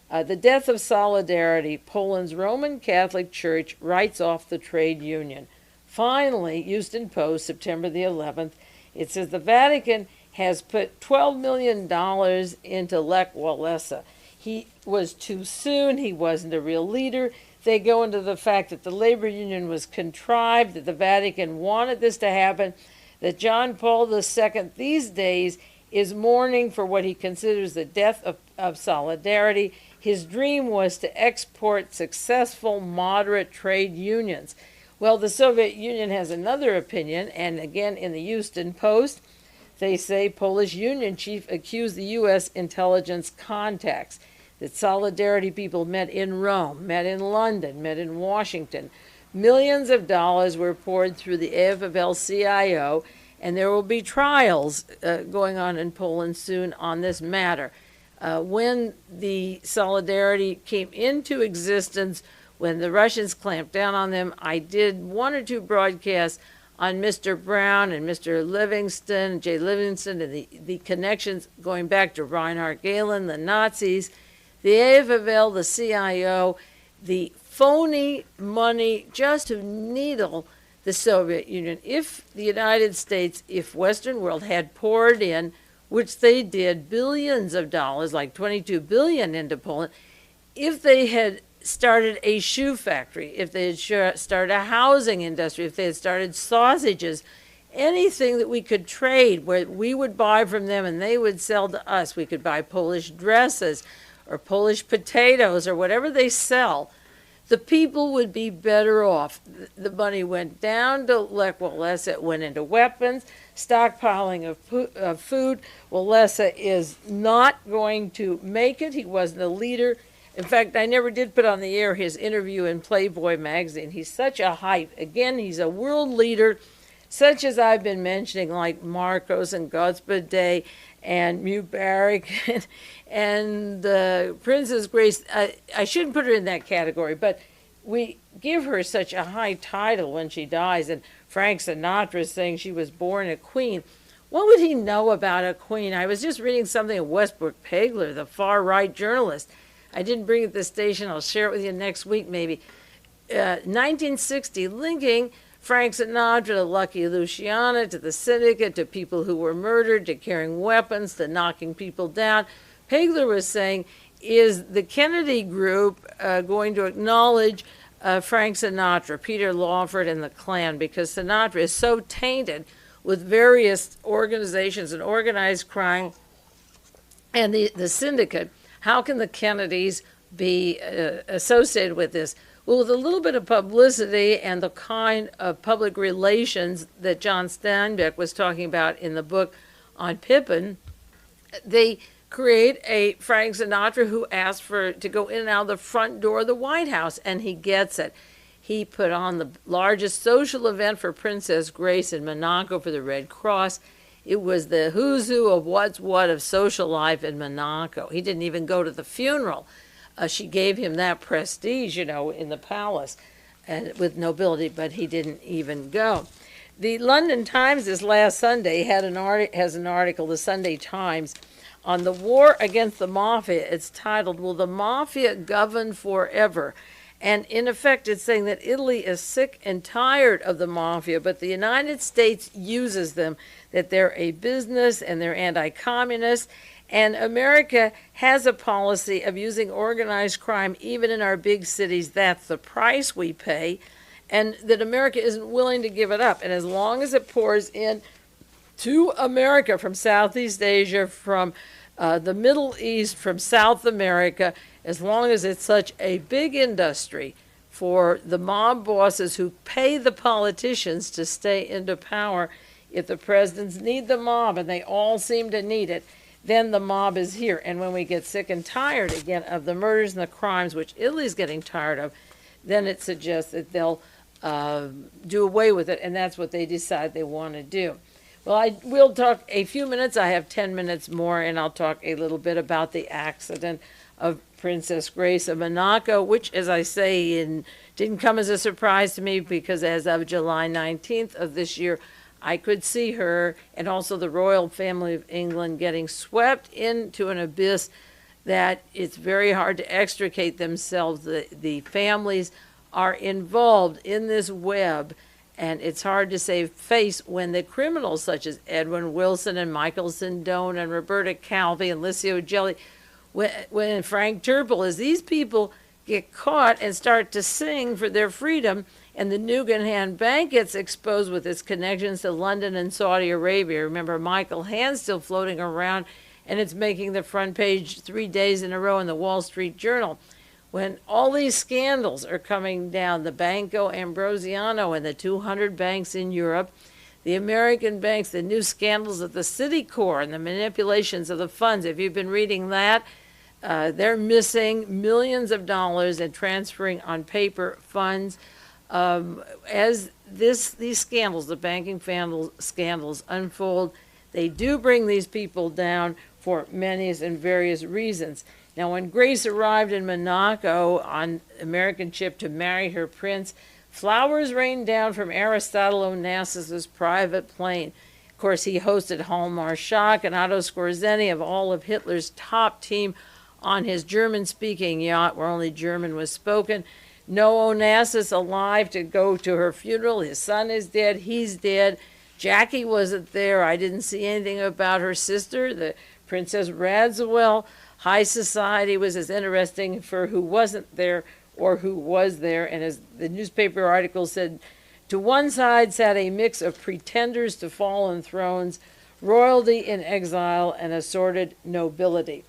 The death of solidarity, Poland's Roman Catholic Church writes off the trade union. Finally, Houston Post, September the 11th, it says the Vatican has put $12 million into Lech Walesa. He was too soon. He wasn't a real leader. They go into the fact that the labor union was contrived, that the Vatican wanted this to happen, that John Paul II these days is mourning for what he considers the death of solidarity. His dream was to export successful, moderate trade unions. Well, the Soviet Union has another opinion, and again in the Houston Post, they say Polish Union chief accused the U.S. intelligence contacts that solidarity people met in Rome, met in London, met in Washington. Millions of dollars were poured through the AFL-CIO, and there will be trials going on in Poland soon on this matter. When the solidarity came into existence, when the Russians clamped down on them, I did 1 or 2 broadcasts on Mr. Brown and Mr. Livingston, Jay Livingston, and the connections going back to Reinhard Gehlen, the Nazis, the AFL, the CIO, the phony money just to needle the Soviet Union. If the United States, if Western world had poured in, which they did, billions of dollars, like $22 billion into Poland, if they had started a shoe factory, if they had started a housing industry, if they had started sausages, anything that we could trade where we would buy from them and they would sell to us. We could buy Polish dresses or Polish potatoes or whatever they sell. The people would be better off. The money went down to Lech Walesa. It went into weapons, stockpiling of food. Walesa is not going to make it. He wasn't a leader. In fact, I never did put on the air his interview in Playboy magazine. He's such a hype. Again, he's a world leader, such as I've been mentioning, like Marcos and Godspede and Mubarak and Princess Grace. I shouldn't put her in that category, but we give her such a high title when she dies. And Frank Sinatra is saying she was born a queen. What would he know about a queen? I was just reading something of Westbrook Pegler, the far-right journalist. I didn't bring it to the station. I'll share it with you next week, maybe. 1960, linking Frank Sinatra to Lucky Luciano, to the syndicate, to people who were murdered, to carrying weapons, to knocking people down. Pegler was saying, is the Kennedy group going to acknowledge Frank Sinatra, Peter Lawford, and the Klan? Because Sinatra is so tainted with various organizations and organized crime and the syndicate. How can the Kennedys be associated with this? Well, with a little bit of publicity and the kind of public relations that John Steinbeck was talking about in the book on Pippin, they create a Frank Sinatra who asked to go in and out of the front door of the White House, and he gets it. He put on the largest social event for Princess Grace in Monaco for the Red Cross. It was the who's who of what's what of social life in Monaco. He didn't even go to the funeral. She gave him that prestige, in the palace with nobility, but he didn't even go. The London Times this last Sunday has an article, the Sunday Times, on the war against the mafia. It's titled, Will the Mafia Govern Forever? And in effect, it's saying that Italy is sick and tired of the mafia, but the United States uses them, that they're a business and they're anti-communist. And America has a policy of using organized crime even in our big cities. That's the price we pay, and that America isn't willing to give it up. And as long as it pours in to America from Southeast Asia, from the Middle East, from South America, as long as it's such a big industry for the mob bosses who pay the politicians to stay into power, If the presidents need the mob, and they all seem to need it, then the mob is here. And when we get sick and tired again of the murders and the crimes, which Italy's getting tired of, then it suggests that they'll do away with it, and that's what they decide they want to do. Well, I will talk a few minutes. I have 10 minutes more, and I'll talk a little bit about the accident of Princess Grace of Monaco, which, as I say, didn't come as a surprise to me, because as of July 19th of this year, I could see her and also the royal family of England getting swept into an abyss that it's very hard to extricate themselves. The families are involved in this web, and it's hard to save face when the criminals such as Edwin Wilson and Michael Sindone and Roberto Calvi and Licio Gelli, when Frank Turpel, as these people get caught and start to sing for their freedom, and the Nugan Bank gets exposed with its connections to London and Saudi Arabia. Remember, Michael Hand's still floating around, and it's making the front page 3 days in a row in the Wall Street Journal. When all these scandals are coming down, the Banco Ambrosiano and the 200 banks in Europe, the American banks, the new scandals of the Citicorp and the manipulations of the funds. If you've been reading that, they're missing millions of dollars and transferring on paper funds. As these scandals, the banking scandals unfold, they do bring these people down for many and various reasons. Now, when Grace arrived in Monaco on American ship to marry her prince, flowers rained down from Aristotle Onassis' private plane. Of course, he hosted Hjalmar Schacht and Otto Skorzeny of all of Hitler's top team on his German-speaking yacht where only German was spoken. No Onassis alive to go to her funeral. His son is dead. He's dead. Jackie wasn't there. I didn't see anything about her sister, the Princess Radziwill. High society was as interesting for who wasn't there or who was there. And as the newspaper article said, to one side sat a mix of pretenders to fallen thrones, royalty in exile, and assorted nobility.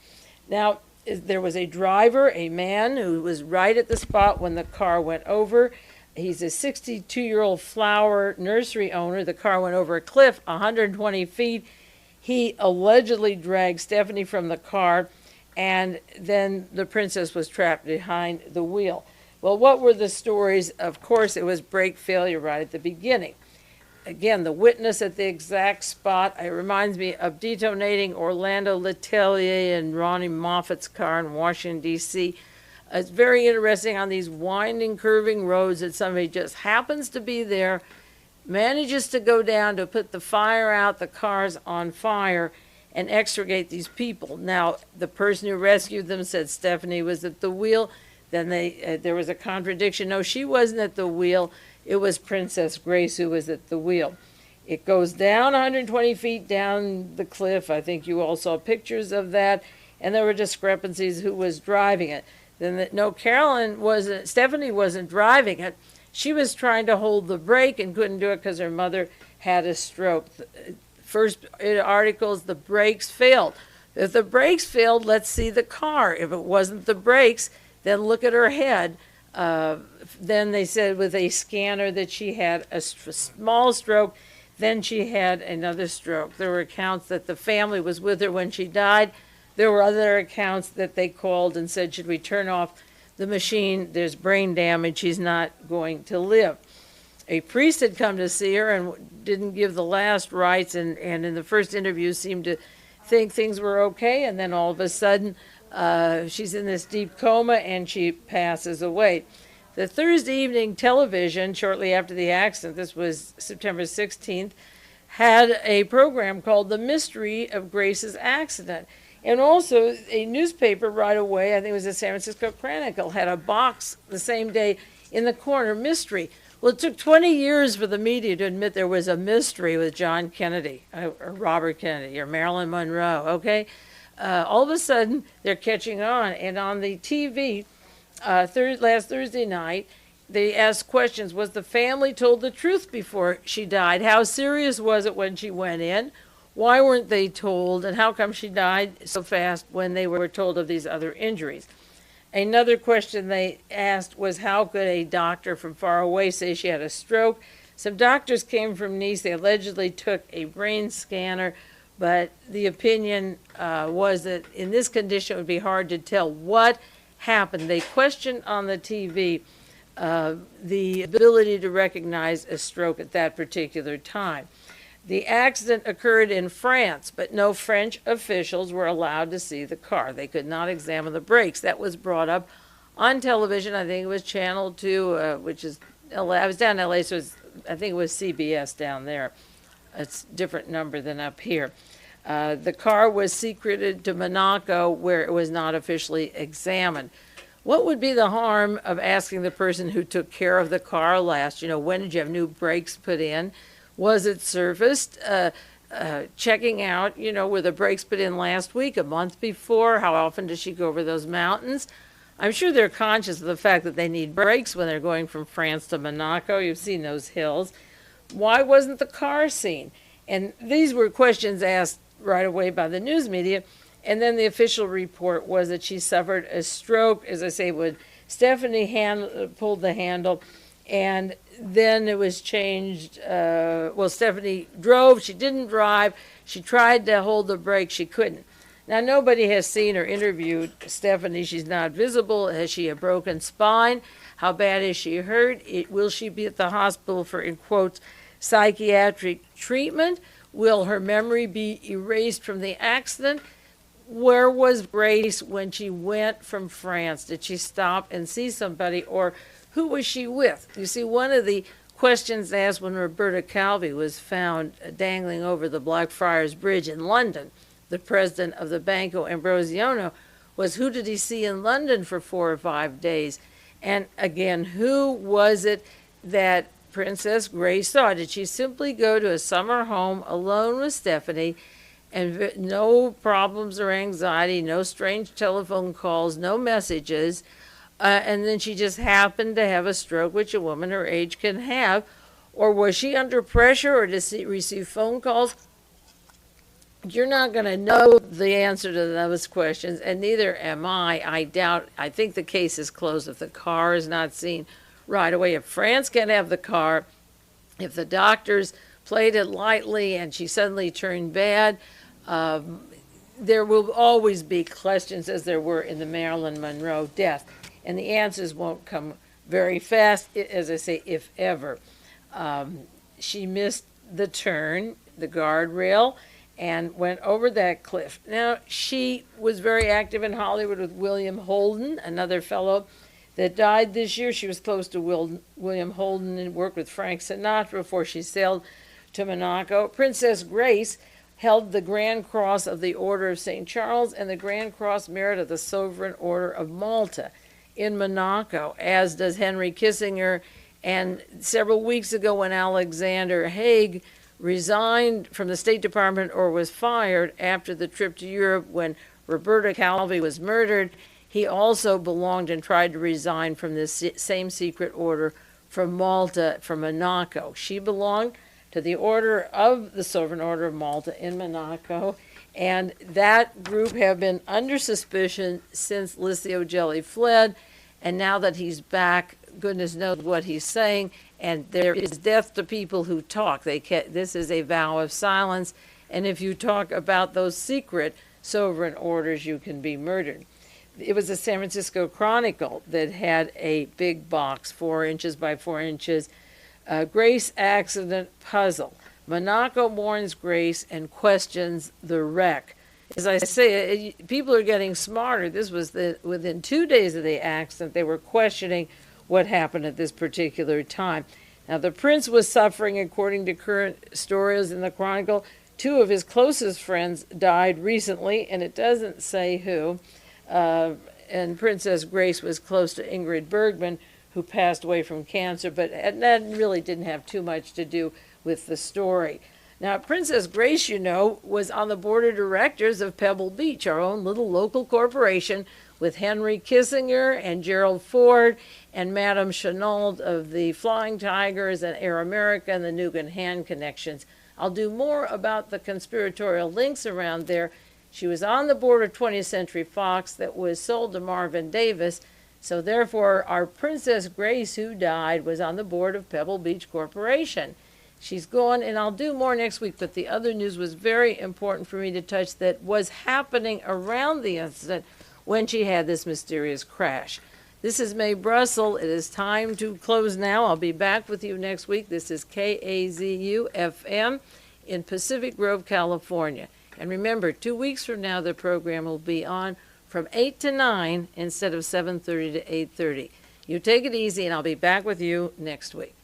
Now, there was a driver, a man, who was right at the spot when the car went over. He's a 62-year-old flower nursery owner. The car went over a cliff 120 feet. He allegedly dragged Stephanie from the car, and then the princess was trapped behind the wheel. Well, what were the stories? Of course, it was brake failure right at the beginning. Again, the witness at the exact spot, it reminds me of detonating Orlando Letelier and Ronnie Moffat's car in Washington, D.C. It's very interesting on these winding, curving roads that somebody just happens to be there, manages to go down to put the fire out, the car's on fire, and extricate these people. Now, the person who rescued them said Stephanie was at the wheel. Then there was a contradiction. No, she wasn't at the wheel. It was Princess Grace who was at the wheel. It goes down 120 feet down the cliff. I think you all saw pictures of that. And there were discrepancies who was driving it. Then Stephanie wasn't driving it. She was trying to hold the brake and couldn't do it because her mother had a stroke. First articles, the brakes failed. If the brakes failed, let's see the car. If it wasn't the brakes, then look at her head. Then they said with a scanner that she had a small stroke. Then she had another stroke. There were accounts that the family was with her when she died. There were other accounts that they called and said, should we turn off the machine? There's brain damage. She's not going to live. A priest had come to see her and didn't give the last rites, and in the first interview seemed to think things were okay, and then all of a sudden she's in this deep coma and she passes away. The Thursday evening television, shortly after the accident, this was September 16th, had a program called The Mystery of Grace's Accident. And also a newspaper right away, I think it was the San Francisco Chronicle, had a box the same day in the corner, mystery. Well, it took 20 years for the media to admit there was a mystery with John Kennedy, or Robert Kennedy, or Marilyn Monroe, okay? All of a sudden, they're catching on. And on the TV, last Thursday night, they asked questions. Was the family told the truth before she died? How serious was it when she went in? Why weren't they told? And how come she died so fast when they were told of these other injuries? Another question they asked was, how could a doctor from far away say she had a stroke? Some doctors came from Nice. They allegedly took a brain scanner, but the opinion was that in this condition it would be hard to tell what happened. They questioned on the TV the ability to recognize a stroke at that particular time. The accident occurred in France, but no French officials were allowed to see the car. They could not examine the brakes. That was brought up on television. I think it was Channel 2, which is LA. I was down in LA, so I think it was CBS down there. It's a different number than up here. The car was secreted to Monaco, where it was not officially examined. What would be the harm of asking the person who took care of the car last, when did you have new brakes put in? Was it serviced? Checking out, were the brakes put in last week, a month before? How often does she go over those mountains? I'm sure they're conscious of the fact that they need brakes when they're going from France to Monaco. You've seen those hills. Why wasn't the car seen? And these were questions asked right away by the news media. And then the official report was that she suffered a stroke, as I say, when Stephanie pulled the handle, and then it was changed. Stephanie drove. She didn't drive. She tried to hold the brake. She couldn't. Now, nobody has seen or interviewed Stephanie. She's not visible. Has she a broken spine? How bad is she hurt? Will she be at the hospital for, in quotes, psychiatric treatment? Will her memory be erased from the accident? Where was Grace when she went from France? Did she stop and see somebody, or who was she with? You see, one of the questions asked when Roberto Calvi was found dangling over the Blackfriars Bridge in London, the president of the Banco Ambrosiano, was who did he see in London for 4 or 5 days? And again, who was it that Princess Grace saw? Did she simply go to a summer home alone with Stephanie, and no problems or anxiety, no strange telephone calls, no messages, and then she just happened to have a stroke, which a woman her age can have? Or was she under pressure, or did she receive phone calls? You're not going to know the answer to those questions, and neither am I. I think the case is closed if the car is not seen right away. If France can't have the car, if the doctors played it lightly and she suddenly turned bad, there will always be questions, as there were in the Marilyn Monroe death, and the answers won't come very fast, as I say, if ever. She missed the turn, the guardrail, and went over that cliff. Now, she was very active in Hollywood with William Holden, another fellow that died this year. She was close to William Holden and worked with Frank Sinatra before she sailed to Monaco. Princess Grace held the Grand Cross of the Order of St. Charles and the Grand Cross Merit of the Sovereign Order of Malta in Monaco, as does Henry Kissinger. And several weeks ago, when Alexander Haig resigned from the State Department, or was fired after the trip to Europe when Roberto Calvi was murdered, he also belonged and tried to resign from this same secret order from Malta, from Monaco. She belonged to the Order of the Sovereign Order of Malta in Monaco, and that group have been under suspicion since Licio Gelli fled, and now that he's back, goodness knows what he's saying, and there is death to people who talk. This is a vow of silence, and if you talk about those secret sovereign orders, you can be murdered. It was the San Francisco Chronicle that had a big box, 4 inches by 4 inches, Grace accident puzzle. Monaco mourns Grace and questions the wreck. As I say, people are getting smarter. This was within 2 days of the accident, they were questioning what happened at this particular time. Now, the prince was suffering, according to current stories in the Chronicle. 2 of his closest friends died recently, and it doesn't say who. And Princess Grace was close to Ingrid Bergman, who passed away from cancer, but that really didn't have too much to do with the story. Now, Princess Grace, was on the board of directors of Pebble Beach, our own little local corporation, with Henry Kissinger and Gerald Ford and Madame Chenault of the Flying Tigers and Air America and the Nugan Hand connections. I'll do more about the conspiratorial links around there. She was on the board of 20th Century Fox that was sold to Marvin Davis. So therefore, our Princess Grace, who died, was on the board of Pebble Beach Corporation. She's gone, and I'll do more next week, but the other news was very important for me to touch that was happening around the incident when she had this mysterious crash. This is Mae Brussell. It is time to close now. I'll be back with you next week. This is KAZU-FM in Pacific Grove, California. And remember, 2 weeks from now, the program will be on from 8 to 9 instead of 7:30 to 8:30. You take it easy, and I'll be back with you next week.